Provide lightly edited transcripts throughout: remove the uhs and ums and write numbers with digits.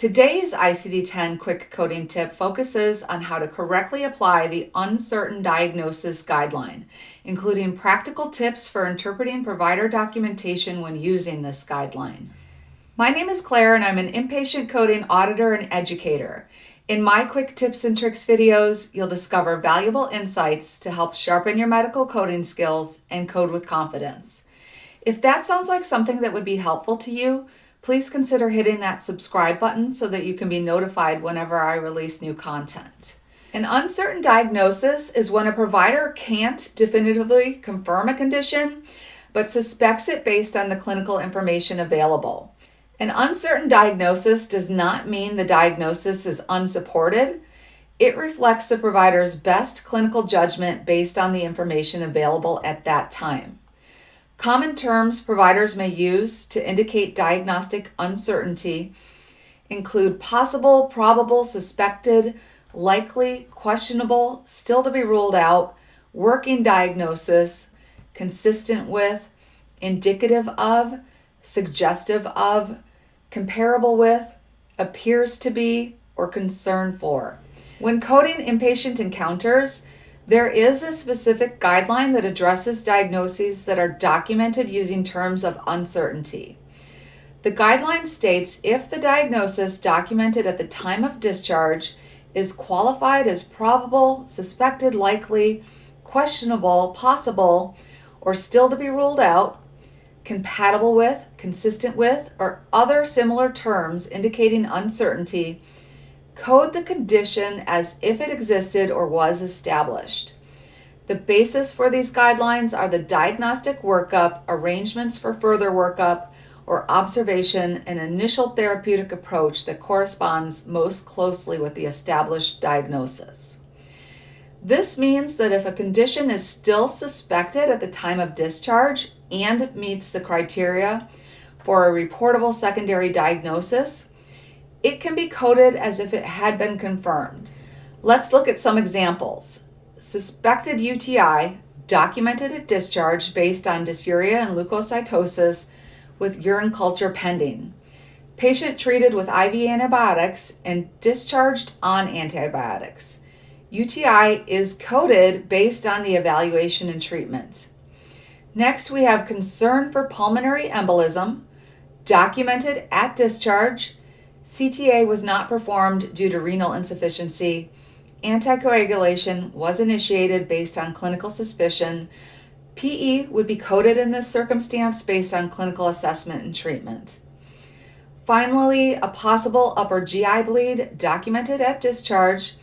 Today's ICD-10 quick coding tip focuses on how to correctly apply the Uncertain Diagnosis Guideline, including practical tips for interpreting provider documentation when using this guideline. My name is Claire and I'm an inpatient coding auditor and educator. In my quick tips and tricks videos, you'll discover valuable insights to help sharpen your medical coding skills and code with confidence. If that sounds like something that would be helpful to you, please consider hitting that subscribe button so that you can be notified whenever I release new content. An uncertain diagnosis is when a provider can't definitively confirm a condition, but suspects it based on the clinical information available. An uncertain diagnosis does not mean the diagnosis is unsupported. It reflects the provider's best clinical judgment based on the information available at that time. Common terms providers may use to indicate diagnostic uncertainty include possible, probable, suspected, likely, questionable, still to be ruled out, working diagnosis, consistent with, indicative of, suggestive of, comparable with, appears to be, or concern for. When coding inpatient encounters, there is a specific guideline that addresses diagnoses that are documented using terms of uncertainty. The guideline states if the diagnosis documented at the time of discharge is qualified as probable, suspected, likely, questionable, possible, or still to be ruled out, compatible with, consistent with, or other similar terms indicating uncertainty, code the condition as if it existed or was established. The basis for these guidelines are the diagnostic workup, arrangements for further workup, or observation, and initial therapeutic approach that corresponds most closely with the established diagnosis. This means that if a condition is still suspected at the time of discharge and meets the criteria for a reportable secondary diagnosis, it can be coded as if it had been confirmed. Let's look at some examples. Suspected UTI documented at discharge based on dysuria and leukocytosis with urine culture pending. Patient treated with IV antibiotics and discharged on antibiotics. UTI is coded based on the evaluation and treatment. Next, we have concern for pulmonary embolism documented at discharge. CTA was not performed due to renal insufficiency. Anticoagulation was initiated based on clinical suspicion. PE would be coded in this circumstance based on clinical assessment and treatment. Finally, a possible upper GI bleed documented at discharge.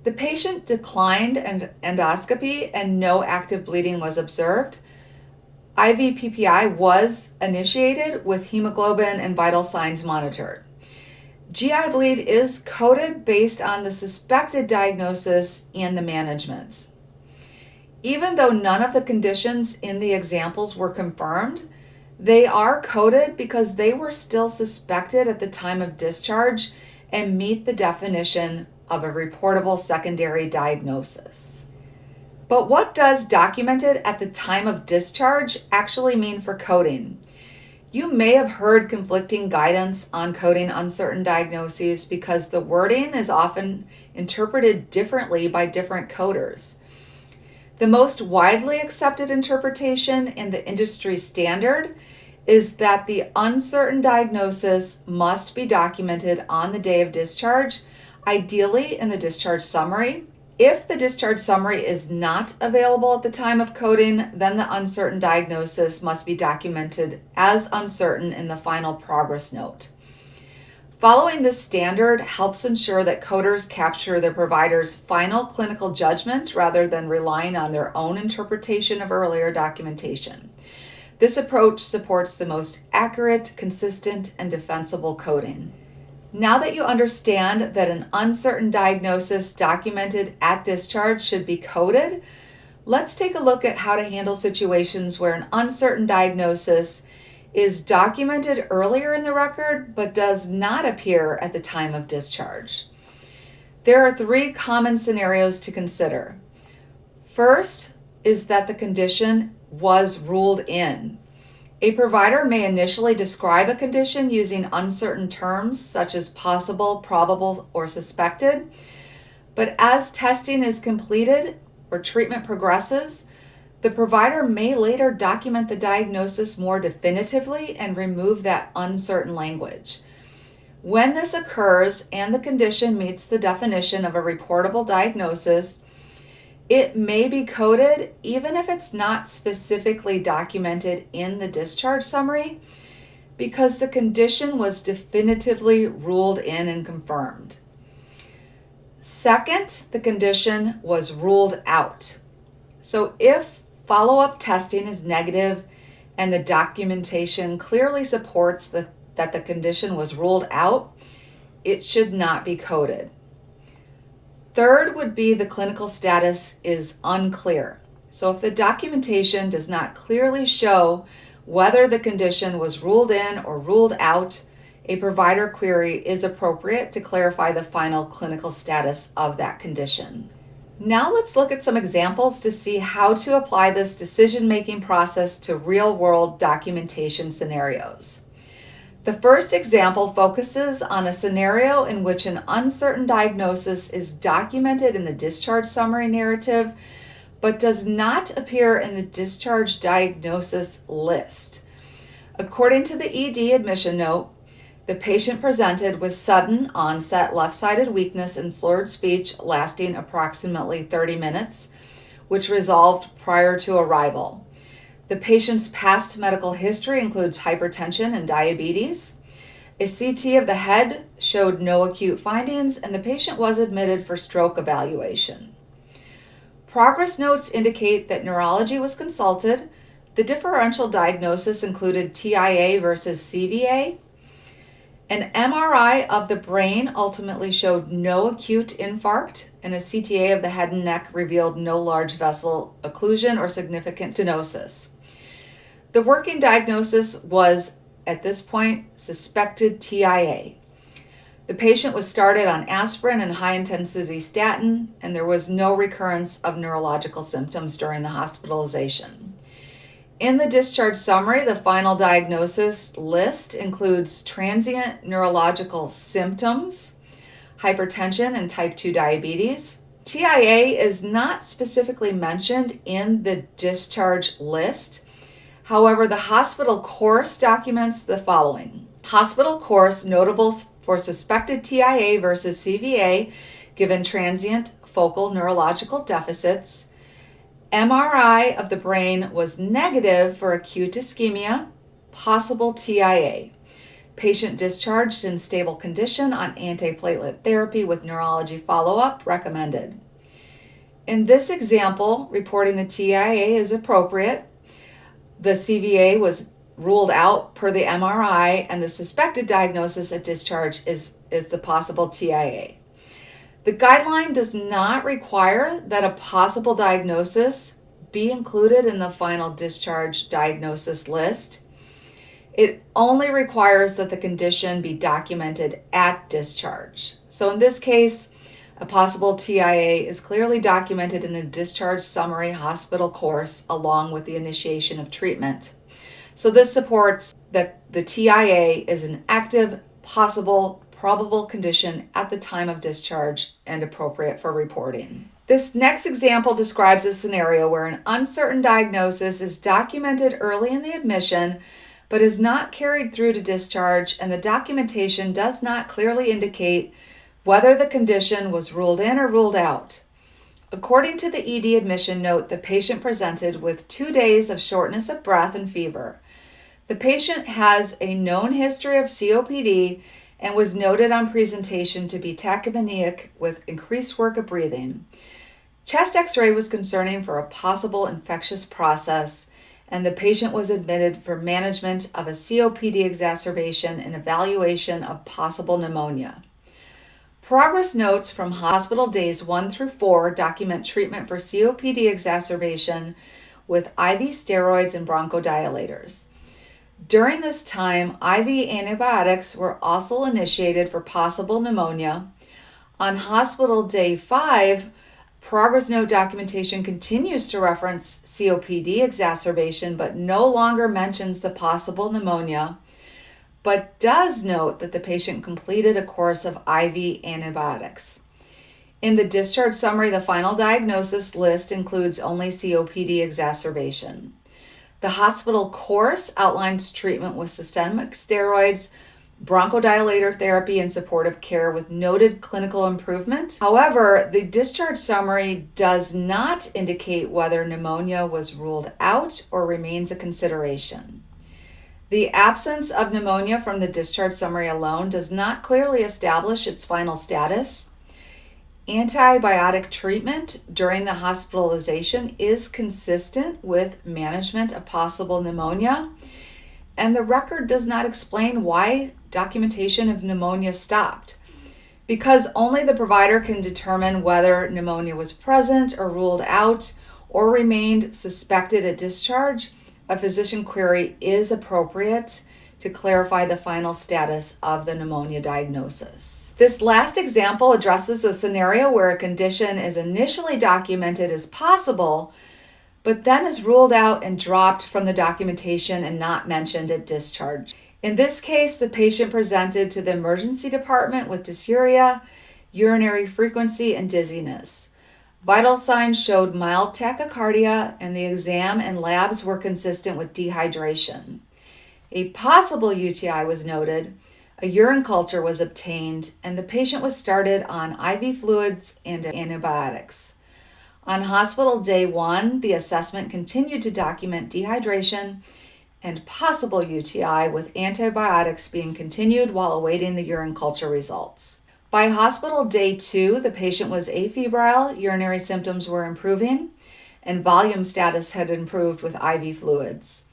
The patient declined an endoscopy and no active bleeding was observed. IV PPI was initiated with hemoglobin and vital signs monitored. GI bleed is coded based on the suspected diagnosis and the management. Even though none of the conditions in the examples were confirmed, they are coded because they were still suspected at the time of discharge and meet the definition of a reportable secondary diagnosis. But what does documented at the time of discharge actually mean for coding? You may have heard conflicting guidance on coding uncertain diagnoses because the wording is often interpreted differently by different coders. The most widely accepted interpretation in the industry standard is that the uncertain diagnosis must be documented on the day of discharge, ideally in the discharge summary. If the discharge summary is not available at the time of coding, then the uncertain diagnosis must be documented as uncertain in the final progress note. Following this standard helps ensure that coders capture their provider's final clinical judgment rather than relying on their own interpretation of earlier documentation. This approach supports the most accurate, consistent, and defensible coding. Now that you understand that an uncertain diagnosis documented at discharge should be coded, let's take a look at how to handle situations where an uncertain diagnosis is documented earlier in the record but does not appear at the time of discharge. There are 3 common scenarios to consider. First is that the condition was ruled in. A provider may initially describe a condition using uncertain terms such as possible, probable, or suspected, but as testing is completed or treatment progresses, the provider may later document the diagnosis more definitively and remove that uncertain language. When this occurs and the condition meets the definition of a reportable diagnosis, it may be coded even if it's not specifically documented in the discharge summary, because the condition was definitively ruled in and confirmed. Second, the condition was ruled out. So if follow-up testing is negative and the documentation clearly supports that the condition was ruled out, it should not be coded. Third would be the clinical status is unclear. So if the documentation does not clearly show whether the condition was ruled in or ruled out, a provider query is appropriate to clarify the final clinical status of that condition. Now let's look at some examples to see how to apply this decision-making process to real-world documentation scenarios. The first example focuses on a scenario in which an uncertain diagnosis is documented in the discharge summary narrative, but does not appear in the discharge diagnosis list. According to the ED admission note, the patient presented with sudden onset left-sided weakness and slurred speech lasting approximately 30 minutes, which resolved prior to arrival. The patient's past medical history includes hypertension and diabetes. A CT of the head showed no acute findings, and the patient was admitted for stroke evaluation. Progress notes indicate that neurology was consulted. The differential diagnosis included TIA versus CVA. An MRI of the brain ultimately showed no acute infarct, and a CTA of the head and neck revealed no large vessel occlusion or significant stenosis. The working diagnosis was, at this point, suspected TIA. The patient was started on aspirin and high-intensity statin, and there was no recurrence of neurological symptoms during the hospitalization. In the discharge summary, the final diagnosis list includes transient neurological symptoms, hypertension, and type 2 diabetes. TIA is not specifically mentioned in the discharge list. However, the hospital course documents the following. Hospital course notable for suspected TIA versus CVA given transient focal neurological deficits. MRI of the brain was negative for acute ischemia, possible TIA. Patient discharged in stable condition on antiplatelet therapy with neurology follow-up recommended. In this example, reporting the TIA is appropriate. The CVA was ruled out per the MRI, and the suspected diagnosis at discharge is the possible TIA. The guideline does not require that a possible diagnosis be included in the final discharge diagnosis list. It only requires that the condition be documented at discharge. So in this case, a possible TIA is clearly documented in the discharge summary hospital course along with the initiation of treatment. So this supports that the TIA is an active, possible, probable condition at the time of discharge and appropriate for reporting. This next example describes a scenario where an uncertain diagnosis is documented early in the admission but is not carried through to discharge, and the documentation does not clearly indicate whether the condition was ruled in or ruled out. According to the ED admission note, the patient presented with 2 days of shortness of breath and fever. The patient has a known history of COPD and was noted on presentation to be tachypneic with increased work of breathing. Chest x-ray was concerning for a possible infectious process, and the patient was admitted for management of a COPD exacerbation and evaluation of possible pneumonia. Progress notes from hospital days 1 through 4 document treatment for COPD exacerbation with IV steroids and bronchodilators. During this time, IV antibiotics were also initiated for possible pneumonia. On hospital day 5, Progress note documentation continues to reference COPD exacerbation, but no longer mentions the possible pneumonia, but does note that the patient completed a course of IV antibiotics. In the discharge summary, the final diagnosis list includes only COPD exacerbation. The hospital course outlines treatment with systemic steroids, bronchodilator therapy, and supportive care with noted clinical improvement. However, the discharge summary does not indicate whether pneumonia was ruled out or remains a consideration. The absence of pneumonia from the discharge summary alone does not clearly establish its final status. Antibiotic treatment during the hospitalization is consistent with management of possible pneumonia, and the record does not explain why documentation of pneumonia stopped. Because only the provider can determine whether pneumonia was present or ruled out or remained suspected at discharge, a physician query is appropriate to clarify the final status of the pneumonia diagnosis. This last example addresses a scenario where a condition is initially documented as possible, but then is ruled out and dropped from the documentation and not mentioned at discharge. In this case, the patient presented to the emergency department with dysuria, urinary frequency, and dizziness. Vital signs showed mild tachycardia, and the exam and labs were consistent with dehydration. A possible UTI was noted, a urine culture was obtained, and the patient was started on IV fluids and antibiotics. On hospital day 1, the assessment continued to document dehydration and possible UTI, with antibiotics being continued while awaiting the urine culture results. By hospital day 2, the patient was afebrile, urinary symptoms were improving, and volume status had improved with IV fluids.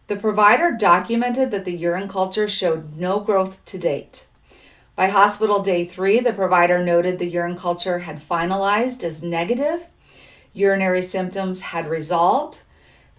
The provider documented that the urine culture showed no growth to date. By hospital day 3, the provider noted the urine culture had finalized as negative, urinary symptoms had resolved,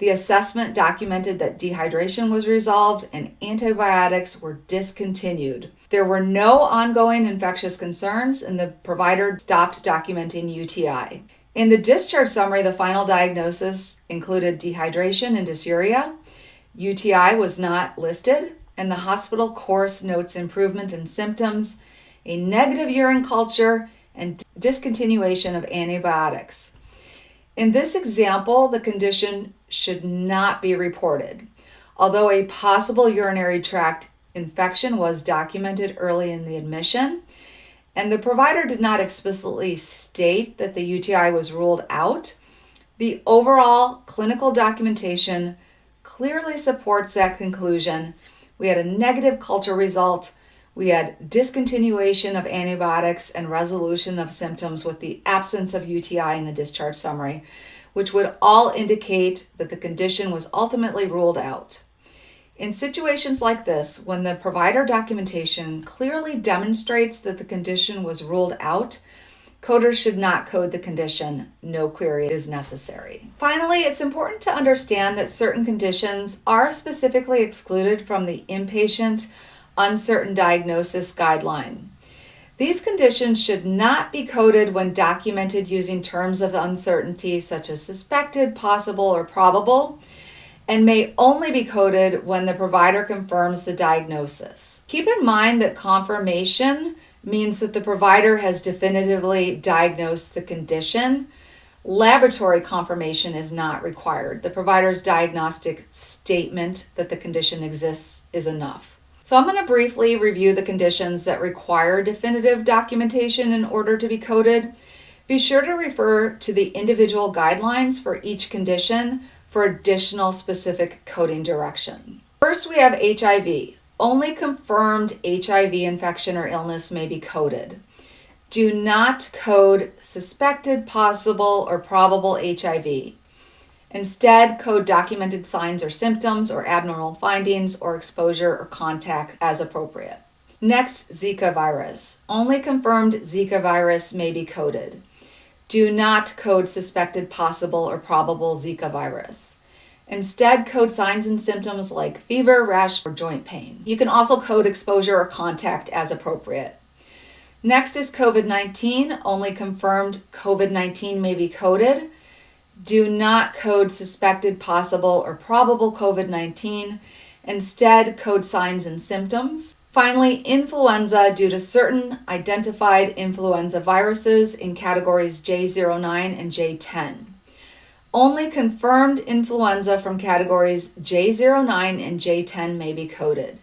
the assessment documented that dehydration was resolved, and antibiotics were discontinued. There were no ongoing infectious concerns, and the provider stopped documenting UTI. In the discharge summary, the final diagnosis included dehydration and dysuria. UTI was not listed, and the hospital course notes improvement in symptoms, a negative urine culture, and discontinuation of antibiotics. In this example, the condition should not be reported, although a possible urinary tract infection was documented early in the admission, and the provider did not explicitly state that the UTI was ruled out. The overall clinical documentation clearly supports that conclusion. We had a negative culture result. We had discontinuation of antibiotics and resolution of symptoms with the absence of UTI in the discharge summary, which would all indicate that the condition was ultimately ruled out. In situations like this, when the provider documentation clearly demonstrates that the condition was ruled out, coders should not code the condition. No query is necessary. Finally, it's important to understand that certain conditions are specifically excluded from the Inpatient Uncertain Diagnosis Guideline. These conditions should not be coded when documented using terms of uncertainty such as suspected, possible, or probable, and may only be coded when the provider confirms the diagnosis. Keep in mind that confirmation means that the provider has definitively diagnosed the condition. Laboratory confirmation is not required. The provider's diagnostic statement that the condition exists is enough. So I'm going to briefly review the conditions that require definitive documentation in order to be coded. Be sure to refer to the individual guidelines for each condition for additional specific coding direction. First, we have HIV. Only confirmed HIV infection or illness may be coded. Do not code suspected, possible, or probable HIV. Instead, code documented signs or symptoms or abnormal findings or exposure or contact as appropriate. Next, Zika virus. Only confirmed Zika virus may be coded. Do not code suspected, possible, or probable Zika virus. Instead, code signs and symptoms like fever, rash, or joint pain. You can also code exposure or contact as appropriate. Next is COVID-19. Only confirmed COVID-19 may be coded. Do not code suspected, possible, or probable COVID-19. Instead, code signs and symptoms. Finally, influenza due to certain identified influenza viruses in categories J09 and J10. Only confirmed influenza from categories J09 and J10 may be coded.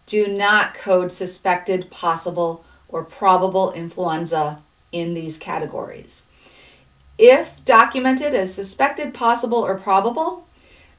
Do not code suspected, possible, or probable influenza in these categories. If documented as suspected, possible, or probable,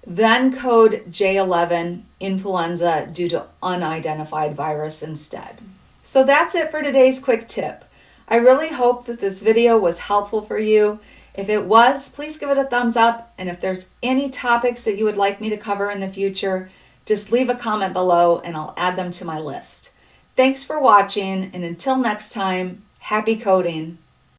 then code J11 influenza due to unidentified virus instead. So that's it for today's quick tip. I really hope that this video was helpful for you. If it was, please give it a thumbs up. And if there's any topics that you would like me to cover in the future, just leave a comment below and I'll add them to my list. Thanks for watching, and until next time, happy coding.